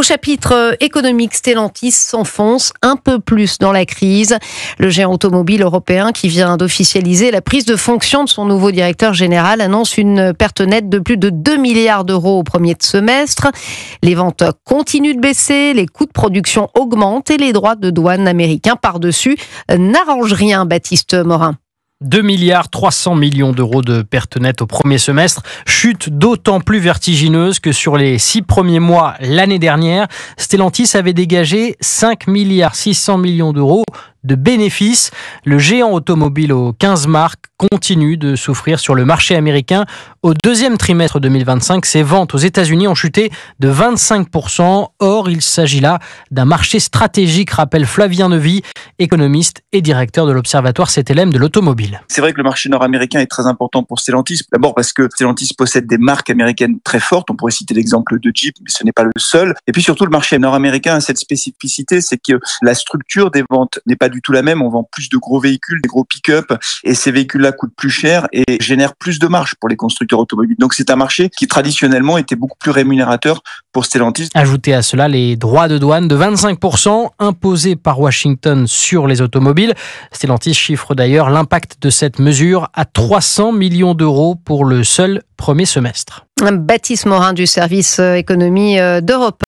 Au chapitre économique, Stellantis s'enfonce un peu plus dans la crise. Le géant automobile européen qui vient d'officialiser la prise de fonction de son nouveau directeur général annonce une perte nette de plus de 2 milliards d'euros au premier semestre. Les ventes continuent de baisser, les coûts de production augmentent et les droits de douane américains par-dessus n'arrangent rien, Baptiste Morin. 2 milliards 300 millions d'euros de pertes nettes au premier semestre, chute d'autant plus vertigineuse que sur les 6 premiers mois l'année dernière, Stellantis avait dégagé 5 milliards 600 millions d'euros de bénéfices. Le géant automobile aux 15 marques continue de souffrir sur le marché américain. Au deuxième trimestre 2025, ses ventes aux États-Unis ont chuté de 25%. Or, il s'agit là d'un marché stratégique, rappelle Flavien Neuvy, économiste et directeur de l'Observatoire CTLM de l'automobile. C'est vrai que le marché nord-américain est très important pour Stellantis. D'abord parce que Stellantis possède des marques américaines très fortes. On pourrait citer l'exemple de Jeep, mais ce n'est pas le seul. Et puis surtout, le marché nord-américain a cette spécificité, c'est que la structure des ventes n'est pas du tout la même. On vend plus de gros véhicules, des gros pick-up, et ces véhicules-là coûtent plus cher et génèrent plus de marge pour les constructeurs automobiles. Donc c'est un marché qui traditionnellement était beaucoup plus rémunérateur pour Stellantis. Ajoutez à cela les droits de douane de 25% imposés par Washington sur les automobiles. Stellantis chiffre d'ailleurs l'impact de cette mesure à 300 millions d'euros pour le seul premier semestre. Baptiste Morin du service économie d'Europe.